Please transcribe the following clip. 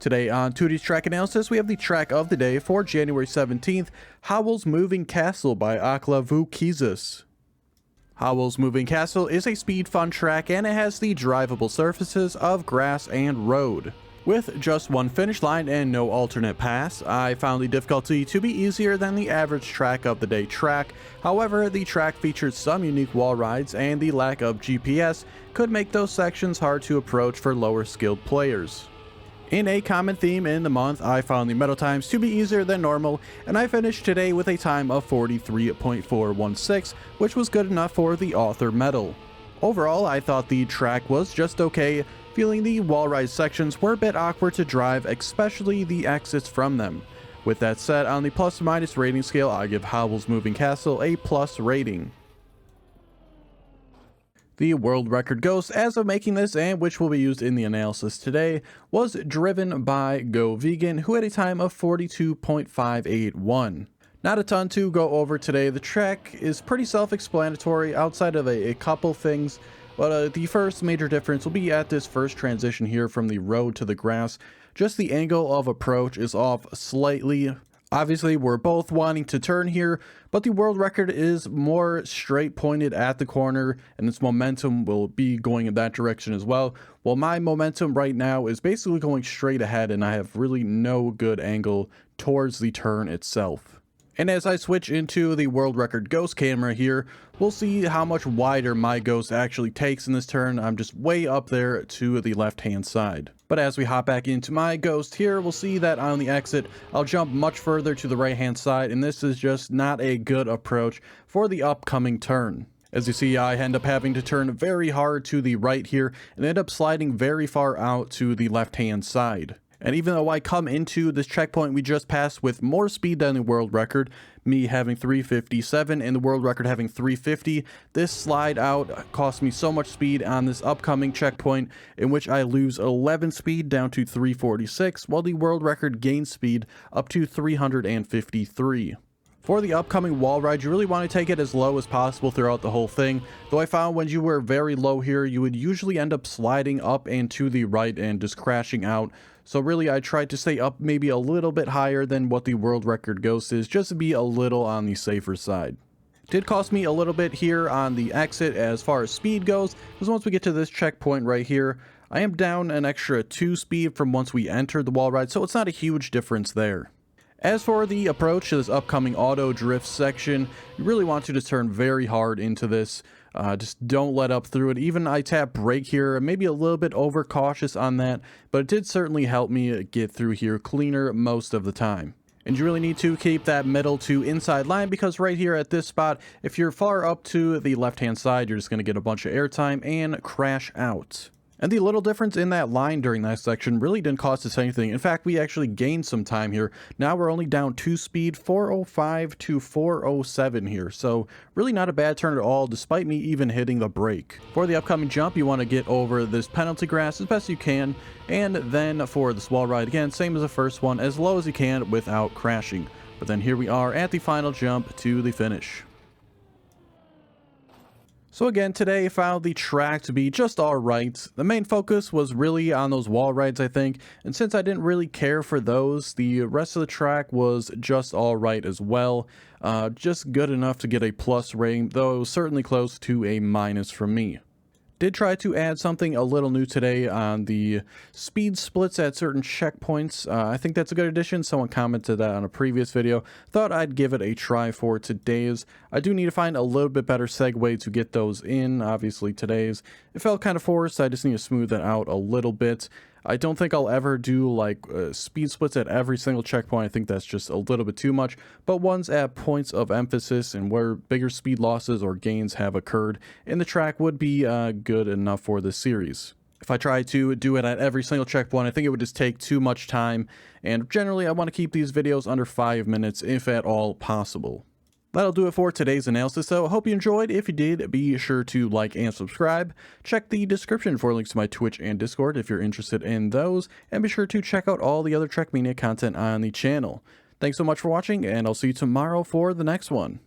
Today on Teuty's track analysis, we have the track of the day for January 17th, Howl's Moving Castle by Aklavukizis. Howl's Moving Castle is a speed fun track and it has the drivable surfaces of grass and road. With just one finish line and no alternate pass, I found the difficulty to be easier than the average track of the day track. However, the track featured some unique wall rides and the lack of GPS could make those sections hard to approach for lower skilled players. In a common theme in the month, I found the medal times to be easier than normal, and I finished today with a time of 43.416, which was good enough for the author medal. Overall, I thought the track was just okay, feeling the wall ride sections were a bit awkward to drive, especially the exits from them. With that said, on the plus or minus rating scale, I give Howl's Moving Castle a plus rating. The world record ghost as of making this, and which will be used in the analysis today, was driven by Go Vegan, who had a time of 42.581. Not a ton to go over today. The track is pretty self-explanatory outside of a couple things, but the first major difference will be at this first transition here from the road to the grass. Just the angle of approach is off slightly. Obviously, we're both wanting to turn here, but the world record is more straight pointed at the corner, and its momentum will be going in that direction as well. While my momentum right now is basically going straight ahead, and I have really no good angle towards the turn itself. And as I switch into the world record ghost camera here, we'll see how much wider my ghost actually takes in this turn. I'm just way up there to the left hand side. But as we hop back into my ghost here, we'll see that on the exit, I'll jump much further to the right hand side, and this is just not a good approach for the upcoming turn. As you see, I end up having to turn very hard to the right here and end up sliding very far out to the left hand side. And even though I come into this checkpoint we just passed with more speed than the world record, me having 357 and the world record having 350, this slide out cost me so much speed on this upcoming checkpoint, in which I lose 11 speed down to 346, while the world record gains speed up to 353. For the upcoming wall ride, you really want to take it as low as possible throughout the whole thing, though I found when you were very low here, you would usually end up sliding up and to the right and just crashing out. So really, I tried to stay up maybe a little bit higher than what the world record ghost is, just to be a little on the safer side. It did cost me a little bit here on the exit as far as speed goes, because once we get to this checkpoint right here, I am down an extra 2 speed from once we entered the wall ride, so it's not a huge difference there. As for the approach to this upcoming auto drift section, you really want to just turn very hard into this. Just don't let up through it. Even I tap brake here, maybe a little bit overcautious on that, but it did certainly help me get through here cleaner most of the time. And you really need to keep that middle to inside line, because right here at this spot, if you're far up to the left hand side, you're just going to get a bunch of airtime and crash out. And the little difference in that line during that section really didn't cost us anything. In fact, we actually gained some time here. Now we're only down 2 speed, 405 to 407 here. So really not a bad turn at all, despite me even hitting the brake. For the upcoming jump, you want to get over this penalty grass as best you can. And then for this wall ride, again, same as the first one, as low as you can without crashing. But then here we are at the final jump to the finish. So again, today I found the track to be just alright. The main focus was really on those wall rides, I think, and since I didn't really care for those, the rest of the track was just alright as well. Just good enough to get a plus rating, though certainly close to a minus from me. Did try to add something a little new today on the speed splits at certain checkpoints. I think that's a good addition. Someone commented that on a previous video. Thought I'd give it a try for today's. I do need to find a little bit better segue to get those in. Obviously today's, it felt kind of forced. I just need to smooth that out a little bit. I don't think I'll ever do like speed splits at every single checkpoint. I think that's just a little bit too much, but ones at points of emphasis and where bigger speed losses or gains have occurred in the track would be good enough for this series. If I try to do it at every single checkpoint, I think it would just take too much time, and generally I want to keep these videos under 5 minutes if at all possible. That'll do it for today's analysis, so I hope you enjoyed. If you did, be sure to like and subscribe. Check the description for links to my Twitch and Discord if you're interested in those, and be sure to check out all the other Trackmania content on the channel. Thanks so much for watching, and I'll see you tomorrow for the next one.